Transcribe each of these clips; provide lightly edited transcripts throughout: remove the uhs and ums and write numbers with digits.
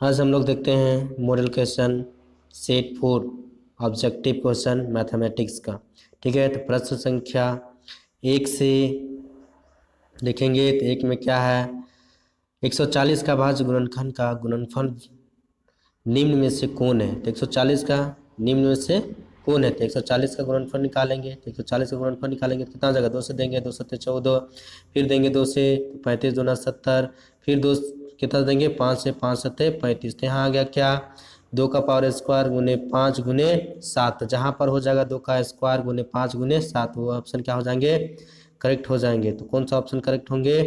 आज हम लोग देखते हैं model question set 4 objective question mathematics का। ठीक है, तो प्रश्न संख्या 1 से देखेंगे। तो 1 में क्या है, 140 का भाज्य गुणनखंड का गुणनफल निम्न में से कौन है। तो 140 का निम्न में से कौन है, तो 140 का गुणनफल निकालेंगे। तो 140 का गुणनफल निकालेंगे तो कितना जगह 2 से देंगे, 2 सत्ते 14, फिर देंगे 2 से 35 दूना 70, फिर 2 कितना देंगे 5 से 5 सत्ते 35। तो यहाँ आ गया क्या, 2 का पावर स्क्वायर गुने 5 गुने 7। जहाँ पर हो जाएगा 2 का स्क्वायर गुने 5 गुने 7, वो ऑप्शन क्या हो जाएंगे, करेक्ट हो जाएंगे। तो कौन सा ऑप्शन करेक्ट होंगे,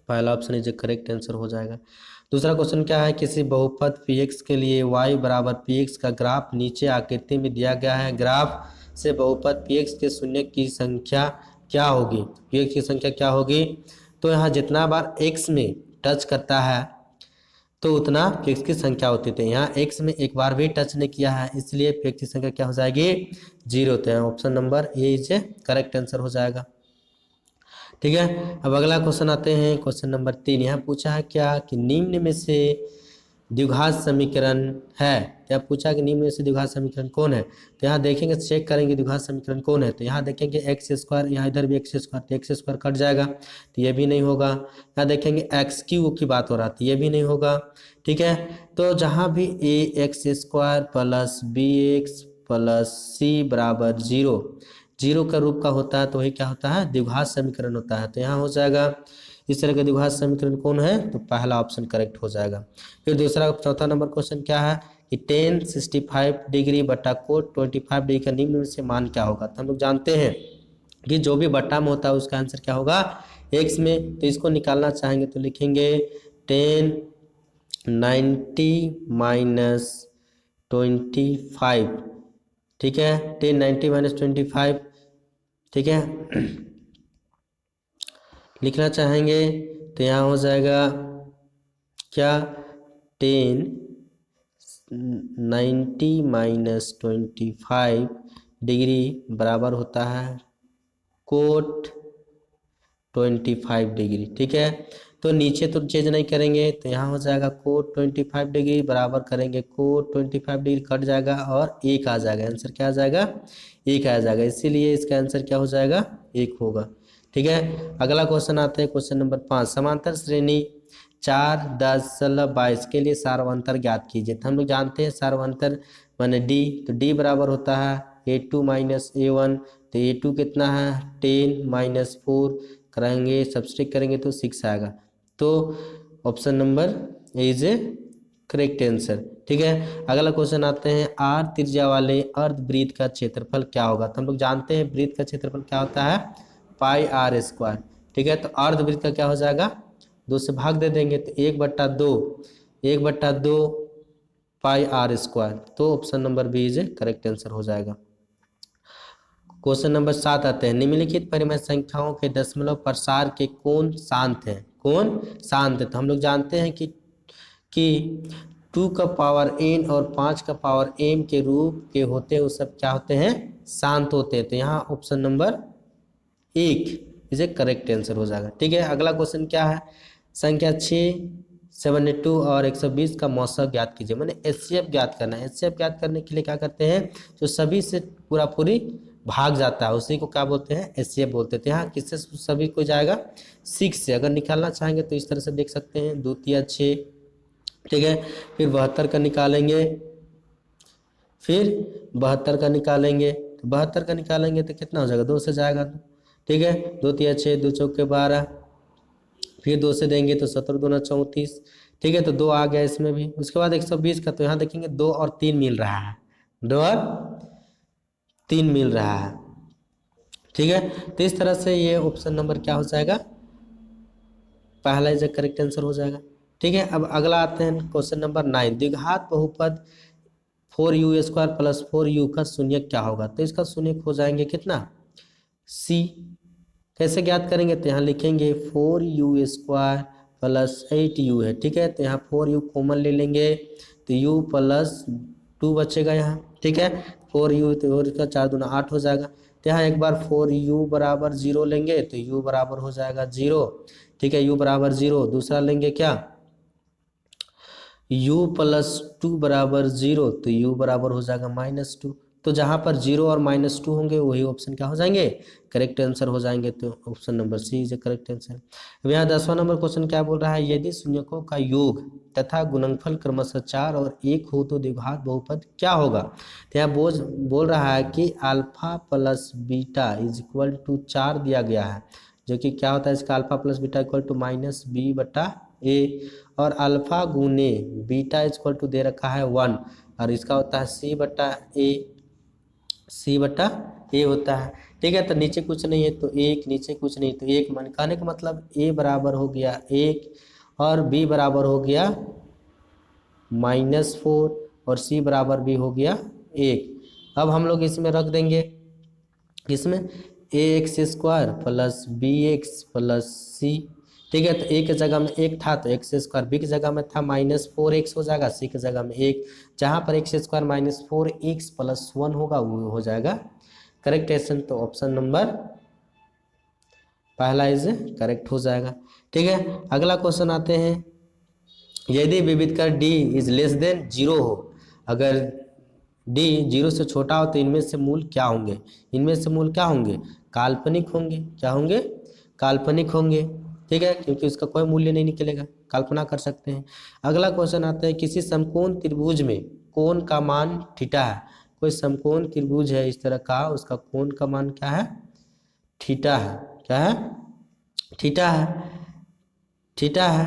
पहला ऑप्शन इज करेक्ट आंसर हो जाएगा। दूसरा क्वेश्चन क्या है, किसी बहुपद px के लिए y बराबर px का ग्राफ नीचे आकृति में दिया गया है। ग्राफ से बहुपद px के शून्य की संख्या क्या होगी। px की संख्या क्या होगी, तो यहाँ जितना बार x में टच करता है तो उतना px की संख्या होती थी। यहाँ x में एक बार भी टच नहीं किया है, इसलिए px की संख्या क्या हो जाएगी, 0। तो option number A is correct answer हो जाएगा। ठीक है, अब अगला क्वेश्चन आते हैं, क्वेश्चन नंबर 3। यहाँ पूछा है क्या कि निम्न में से द्विघात समीकरण है। क्या पूछा कि निम्न में से द्विघात समीकरण कौन है। तो यहाँ देखेंगे, चेक करेंगे द्विघात समीकरण कौन है। तो यहाँ देखेंगे एक्स स्क्वायर, यहाँ इधर भी एक्स स्क्वायर, तो एक्स स्क्वायर कट जाएगा तो ये भी नहीं होगा। यहाँ देखेंगे एक्स क्यू की बात हो रहा था, ये भी नहीं होगा। ठीक है, तो जहाँ भी A X square plus B X plus C बराबर 0 जीरो का रूप का होता है तो वही क्या होता है, द्विघात समीकरण होता है। तो यहाँ हो जाएगा इस तरह का द्विघात समीकरण कौन है, तो पहला ऑप्शन करेक्ट हो जाएगा। फिर दूसरा चौथा नंबर क्वेश्चन क्या है कि tan 65 डिग्री बटा कोट 25 डिग्री का निम्न में से मान क्या होगा। तो हम लोग जानते हैं कि जो भी बट्टा में होता है उसका आंसर क्या होगा, एक्स में। तो इसको निकालना चाहेंगे तो लिखेंगे tan 90 माइनस 25। ठीक है, tan 90 माइनस 25। ठीक है, लिखना चाहेंगे तो यहाँ हो जाएगा क्या, 10 90 माइनस 25 डिग्री बराबर होता है कोट 25 डिग्री। ठीक है, तो नीचे तो चेंज नहीं करेंगे, तो यहाँ हो जाएगा कोट 25 डिग्री बराबर करेंगे कोट 25 डिग्री, कट जाएगा और एक आ जाएगा। आंसर क्या आ जाएगा, एक आ जाएगा, इसीलिए इसका आंसर क्या हो जाएगा, एक होगा। ठीक है, अगला क्वेश्चन आते हैं, क्वेश्चन नंबर 5। समांतर श्रेणी 4 10 16 22 के लिए सार्वंतर ज्ञात कीजिए। तो हम लोग जानते हैं सार्वंतर माने डी, तो डी बराबर होता है A2 माइनस A1। तो A2 कितना है 10 माइनस 4 करेंगे, सब्सट्रैक्ट करेंगे तो 6 आएगा। तो option number A is a correct answer. ठीक है, अगला क्वेश्चन आते हैं, आर त्रिज्या वाले अर्धवृत्त का क्षेत्रफल क्या होगा। तो हम लोग जानते हैं वृत्त का क्षेत्रफल क्या होता है, पाई आर स्क्वायर। ठीक है, तो अर्धवृत्त का क्या हो जाएगा, 2 से भाग दे देंगे तो 1/2 1/2 पाई आर स्क्वायर। तो option number B is correct answer हो जाएगा। क्वेश्चन नंबर 7 आते हैं, निम्नलिखित परिमेय संख्याओं के दशमलव प्रसार के कौन शांत है, कौन शांत है। तो हम लोग जानते हैं कि 2 का पावर n और 5 का पावर m के रूप के होते हैं, वो सब क्या होते हैं, शांत होते हैं। तो यहाँ ऑप्शन नंबर 1 इसे करेक्ट आंसर हो जाएगा। ठीक है, अगला क्वेश्चन क्या है, संख्या 6 72 और 120 का मौसम ज्ञात कीजिए। मैंने HCF ज्ञात करना है। HCF ज्ञात करने के लिए क्या करते हैं, जो सभी से पूरा पूरी भाग जाता है उसी को क्या बोलते हैं, HCF बोलते थे। यहाँ किससे सभी को जाएगा, 6 से। अगर निकालना चाहेंगे तो इस तरह से देख सकते हैं, 2 तिया 6। ठीक है, फिर 72 का निकालेंगे, फिर 72 का निकालेंगे, तो 72 का निकालेंगे तो कितना हो जाएगा, 2 से जाएगा। ठीक है, 2 तिया 6, 2 चौके 12, फिर 2 से देंगे तो 17 दूना 34। ठीक है, तो 2 आ गया इसमें भी। उसके बाद 120 का, तो यहाँ देखेंगे 2 और 3 मिल रहा है, 2 और 3 मिल रहा है। ठीक है, तो इस तरह से ये ऑप्शन नंबर क्या हो जाएगा, पहला इज करेक्ट आंसर हो जाएगा। ठीक है, अब अगला आते हैं, क्वेश्चन नंबर 9। द्विघात बहुपद 4u² प्लस 4u का शून्यक क्या होगा। तो इसका शून्यक हो जाएंगे कितना, c। कैसे ज्ञात करेंगे, तो यहाँ लिखेंगे 4u² प्लस 8u है। ठीक है, तो यहाँ 4u कॉमन ले लेंगे तो u प्लस 2 बचेगा यहाँ। ठीक है, 4u तो और इसका 4 दूना 8 हो जाएगा। तो यहाँ एक बार 4u बराबर 0 लेंगे तो u बराबर हो जाएगा 0। ठीक है, u बराबर 0। दूसरा लेंगे क्या, u प्लस टू बराबर जीरो, तो u बराबर हो जाएगा -2। तो जहाँ पर जीरो और -2 होंगे वही ऑप्शन क्या हो जाएंगे, करेक्ट आंसर हो जाएंगे। तो option number C is a correct answer. अब यहाँ 10वां नंबर क्वेश्चन क्या बोल रहा है, यदि शून्यकों का योग तथा गुणनफल क्रमशः 4 और 1 हो तो द्विघात बहुपद क्या होगा। तो यहाँ बोल रहा है कि alpha plus beta is equal to 4 दिया गया है, जो कि क्या होता है इसका alpha plus beta equal to -b/a, और अल्फा गुने बीटा इक्वल टू दे रखा है 1, और इसका होता है c/a होता है। ठीक है, तो नीचे कुछ नहीं है तो एक, नीचे कुछ नहीं तो एक, मन कहने का मतलब a बराबर हो गया 1 और b बराबर हो गया -4 और c बराबर भी हो गया 1। अब हम लोग इसमें रख देंगे, इसमें ax² plus bx plus c। ठीक है, तो a की जगह में 1 था तो x², b की जगह में था -4x हो जाएगा, c की जगह में 1, जहाँ पर x² -4x प्लस 1 होगा वो हो जाएगा करेक्ट आंसर। तो ऑप्शन नंबर पहला इज करेक्ट हो जाएगा। ठीक है, अगला क्वेश्चन आते हैं, यदि विविध कर d इज लेस देन 0 हो, अगर d 0 से छोटा हो तो इनमें से मूल क्या होंगे, इनमें से मूल क्या होंगे, काल्पनिक होंगे। क्या होंगे, काल्पनिक होंगे। ठीक है, क्योंकि उसका कोई मूल्य नहीं निकलेगा, कल्पना कर सकते हैं। अगला क्वेश्चन आता है, किसी समकोण त्रिभुज में कोण का मान थीटा है। कोई समकोण त्रिभुज है इस तरह का, उसका कोण का मान क्या है, थीटा है। क्या है, थीटा है। थीटा है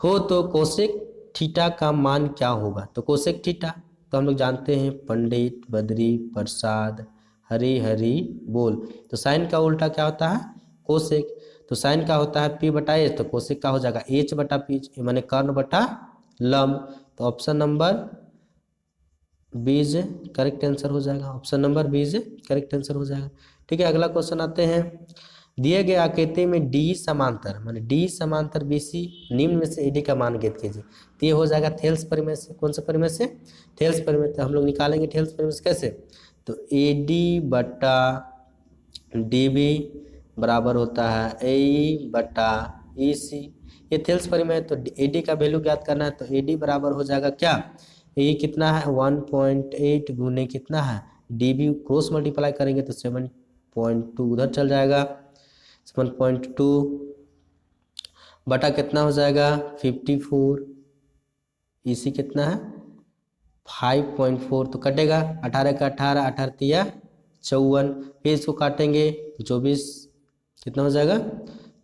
हो तो कोसेक थीटा का मान क्या होगा। तो कोसेक थीटा तो हम लोग जानते हैं, पंडित बद्री प्रसाद हरी हरी बोल। तो साइन का उल्टा क्या होता है, कोसेक। तो साइन का होता है p/h, तो कोसेक का हो जाएगा h/p, माने कर्ण बटा लंब। तो option number B is correct answer हो जाएगा। Option number B is correct answer हो जाएगा। ठीक है, अगला क्वेश्चन आते हैं, दिए गए आकृति में डी समांतर माने डी समांतर बीसी निम्न में से एडी का मान ज्ञात कीजिए। तो ये हो जाएगा थेल्स परिमेय से। कौन सा परिमेय से, थेल्स परिमेय। तो हम लोग निकालेंगे थेल्स परिमेय से कैसे, तो एडी बटा डीबी बराबर होता है ए बटा ई सी। ये थेल्स परिमेय है, तो एडी का वैल्यू ज्ञात करना है। तो एडी बराबर हो जाएगा क्या, ये कितना है 1.8 गुने कितना है डीबी, क्रॉस मल्टीप्लाई करेंगे तो 7.2 उधर चल जाएगा, 7.2 बटा कितना हो जाएगा 54, इसी कितना है 5.4, तो कटेगा 18 का 18, 18 तिया 54, फिर इसको काटेंगे तो 24 कितना हो जाएगा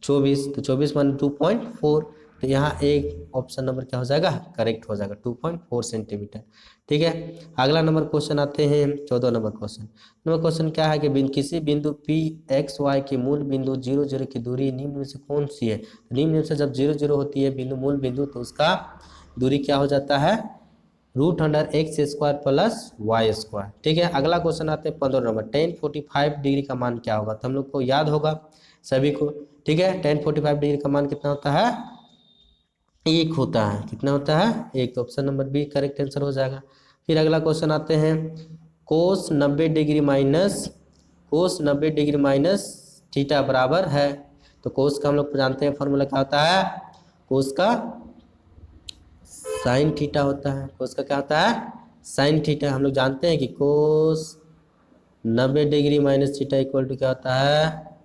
24, तो 24 मान 2.4, तो यहाँ एक ऑप्शन नंबर क्या हो जाएगा करेक्ट हो जाएगा 2.4 सेंटीमीटर। ठीक है, अगला नंबर क्वेश्चन आते हैं 14 नंबर क्वेश्चन। नंबर क्वेश्चन क्या है कि किसी बिंदु पी एक्स वाई के मूल बिंदु 0 0 की दूरी निम्न में से कौन सी है। तो निम्न में से जब 0 0 होती है बिंदु मूल बिंदु, तो उसका दूरी क्या हो जाता है √x² प्लस y²। ठीक है, अगला क्वेश्चन आते हैं 15 नंबर, tan 45 डिग्री का मान क्या होगा। तो हम लोग को याद होगा सभी को। ठीक है, tan 45 डिग्री का मान कितना होता है, एक होता है। कितना होता है, एक। तो option number B correct answer हो जाएगा। फिर अगला क्वेश्चन आते हैं, कोस 90 डिग्री माइनस थीटा बराबर है। तो कोस का हम लोग जानते हैं फॉर्मूला क्या होता है, कोस का साइन थीटा होता है। कोस का क्या होता है, साइन थीटा। हम लोग जानते हैं कि cos 90 degree minus theta equal to क्या होता है,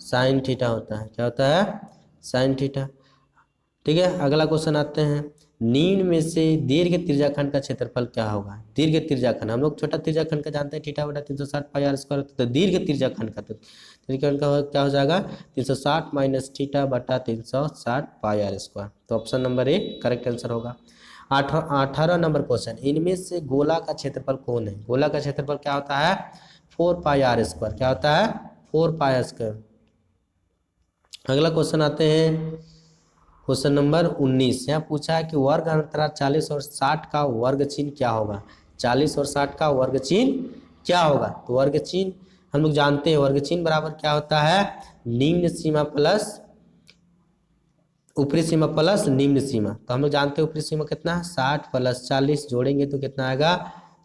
साइन थीटा होता है। क्या होता है, साइन थीटा। ठीक है, अगला क्वेश्चन आते हैं, निम्न में से दीर्घ त्रिज्याखंड का क्षेत्रफल क्या होगा। दीर्घ त्रिज्याखंड हम लोग छोटा त्रिज्याखंड का जानते हैं, थीटा बटा 360 पाई आर स्क्वायर। तो दीर्घ त्रिज्याखंड का, तो त्रिज्याखंड का क्या हो जाएगा 360 माइनस थीटा बटा 360 पाई आर स्क्वायर। तो option number A correct answer होगा। 18 नंबर क्वेश्चन, इनमें से गोला का क्षेत्रफल कौन है। गोला का क्षेत्रफल क्या होता है 4 पाई आर स्क्वायर। क्या होता है 4 पाई आर स्क्वायर। अगला क्वेश्चन आते हैं क्वेश्चन नंबर 19। यहाँ पूछा है कि वर्ग अंतराल 40 और 60 का वर्ग चिन्ह क्या होगा। 40 और 60 का वर्ग चिन्ह क्या होगा। तो वर्ग चिन्ह हम लोग जानते हैं, वर्ग चिन्ह बराबर क्या होता है, निम्न सीमा प्लस ऊपरी सीमा प्लस निम्न सीमा। तो हम लोग जानते हैं ऊपरी सीमा कितना है 60 प्लस 40 जोड़ेंगे तो कितना आएगा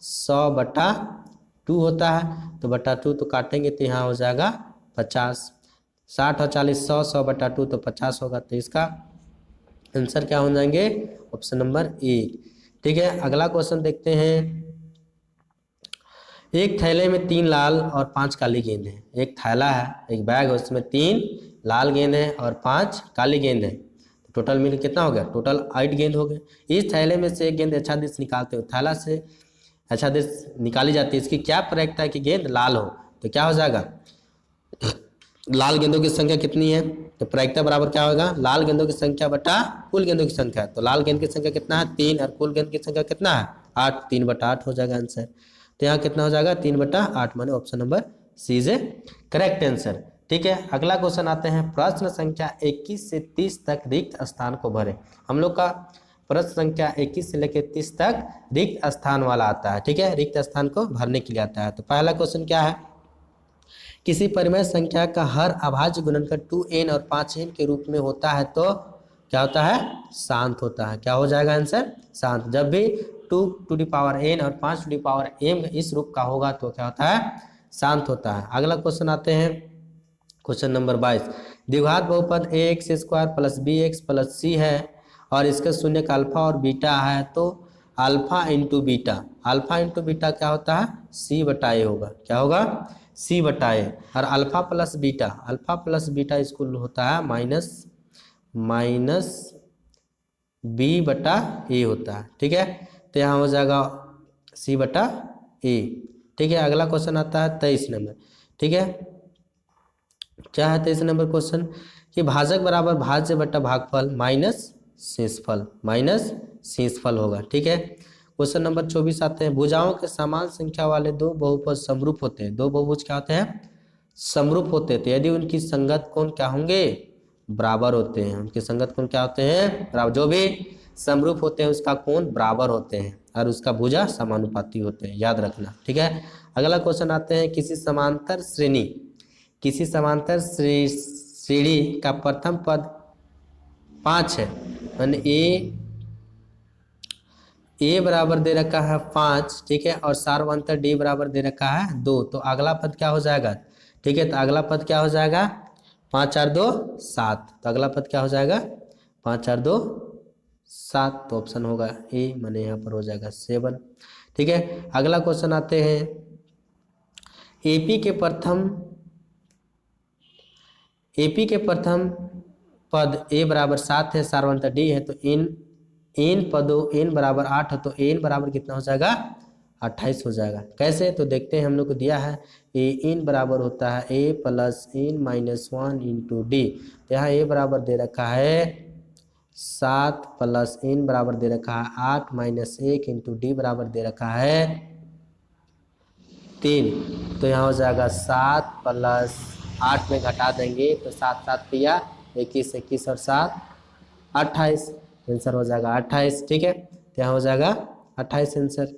100/2 होता है। तो बटा 2 तो काटेंगे तो यहाँ हो जाएगा 50। 60 और 40 100, 100/2 तो 50 होगा। तो इसका आंसर क्या हो जाएंगे, ऑप्शन नंबर ए। ठीक है, अगला क्वेश्चन देखते हैं। एक थैले में 3 लाल और 5 काली गेंद है। एक थैला है, एक बैग है, उसमें 3 लाल गेंद है और 5 काली गेंद है। टोटल मिल कितना हो गया, टोटल 8 गेंद हो गए। इस थैले में से एक गेंद आच्छादित निकालते हो, थैला से आच्छादित निकाली जाती है, इसकी क्या प्रायिकता है कि गेंद लाल हो, तो क्या हो जाएगा, लाल गेंदों की संख्या कितनी है, तो प्रायिकता बराबर क्या होगा, लाल गेंदों की संख्या बटा कुल गेंदों की संख्या। तो लाल गेंद की संख्या कितना है, 3, और कुल गेंद की संख्या कितना है, 8, 3/8 हो जाएगा आंसर। तो यहाँ कितना हो जाएगा, 3/8, माने option number C is a correct answer. ठीक है, अगला क्वेश्चन आते हैं। प्रश्न संख्या 21 से 30 तक रिक्त स्थान को भरे। हम लोग का प्रश्न संख्या 21 से लेकर 30 तक रिक्त स्थान वाला आता है। ठीक है, रिक्त स्थान को भरने के लिए आता है। तो पहला क्वेश्चन क्या है, किसी परिमेय संख्या का हर अभाज्य गुणनखंड 2n और 5n के रूप में होता है तो क्या होता है, शांत होता है। क्या हो जाएगा आंसर, शांत। जब भी 2n और 5m इस रूप का होगा तो क्या होता है, शांत होता है। अगला क्वेश्चन आते हैं, क्वेश्चन नंबर 22। द्विघात बहुपद ax² + bx + c है और इसका शून्यक अल्फा और बीटा है, तो अल्फा इंटू बीटा क्या होता है, c/a होगा। क्या होगा, c/a। और अल्फा प्लस बीटा इसको होता है माइनस b/a होता है। ठीक है, तो यहाँ हो जाएगा c/a। ठीक है, अगला क्वेश्चन आता है 23 नंबर। ठीक है, क्या है 23 नंबर क्वेश्चन, कि भाजक बराबर भाज्य बटा भागफल माइनस शेषफल होगा। ठीक है, क्वेश्चन नंबर 24 आते हैं। भुजाओं के समान संख्या वाले दो बहुपद समरूप होते हैं। दो बहुभुज क्या होते हैं, समरूप होते हैं। तो यदि उनकी संगत कोण क्या होंगे, बराबर होते हैं। उनके संगत कोण क्या होते हैं, बराबर। जो भी समरूप होते हैं उसका कोण बराबर होते हैं और उसका भुजा समानुपाती होते हैं, याद रखना। ठीक है, अगला क्वेश्चन आते हैं। किसी समांतर श्रेणी का प्रथम पद 5 है, यानी ए बराबर दे रखा है 5। ठीक है, और सार्वंतर डी बराबर दे रखा है 2। तो अगला पद क्या हो जाएगा, ठीक है, तो अगला पद क्या हो जाएगा, 5 4 2 7। तो अगला पद क्या हो जाएगा, 5 4 2 7। तो ऑप्शन होगा ए, माने यहाँ पर हो जाएगा 7। ठीक है, अगला क्वेश्चन आते हैं। एपी के प्रथम पद a बराबर 7 है, सार्वंतर डी है, तो n बराबर 8 है, तो n बराबर कितना हो जाएगा, 28 हो जाएगा। कैसे, तो देखते हैं। हम लोग को दिया है n बराबर होता है a + n-1 इंटू डी। तो यहाँ a बराबर दे रखा है 7 + n बराबर दे रखा है 8 - 1 इंटू डी बराबर दे रखा है 3। तो यहाँ हो जाएगा 7 + 8 में घटा देंगे तो 7 7 पिया 21 21 और 7 28। आंसर हो जाएगा 28। ठीक है, तो यहाँ हो जाएगा 28 आंसर।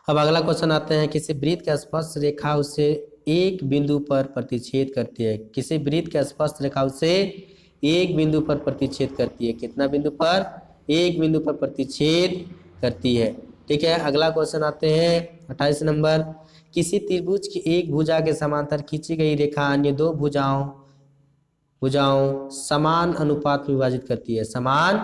अब अगला क्वेश्चन आते हैं। किसी वृत्त की स्पर्श रेखा उसे एक बिंदु पर प्रतिच्छेद करती है। किसी वृत्त की स्पर्श रेखा उसे एक बिंदु पर प्रतिच्छेद करती है। कितना बिंदु पर, एक बिंदु पर प्रतिच्छेद करती है। ठीक है, अगला क्वेश्चन आते हैं 28 नंबर। किसी त्रिभुज की एक भुजा के समांतर खींची गई रेखा अन्य दो भुजाओं समान अनुपात में विभाजित करती है। समान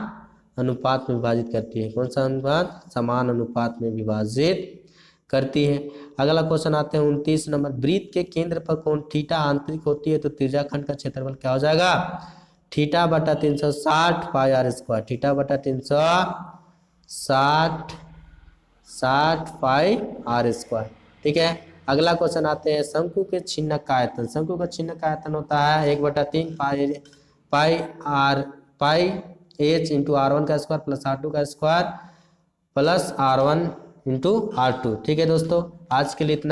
अनुपात में विभाजित करती है। कौन सा अनुपात, समान अनुपात में विभाजित करती है। अगला क्वेश्चन आते हैं 29 नंबर। वृत्त के केंद्र पर कोण थीटा आंतरिक होती है, तो त्रिज्याखंड का क्षेत्रफल क्या हो जाएगा, θ/360 πr²। θ/360 πr²। ठीक है, अगला क्वेश्चन आते हैं। शंकु के छिन्नक का आयतन। शंकु का छिन्नक का आयतन होता है 1/3 पाई h इंटू r1 का स्क्वायर प्लस r2 का square plus r1 into r2। ठीक है दोस्तों, आज के लिए इतना।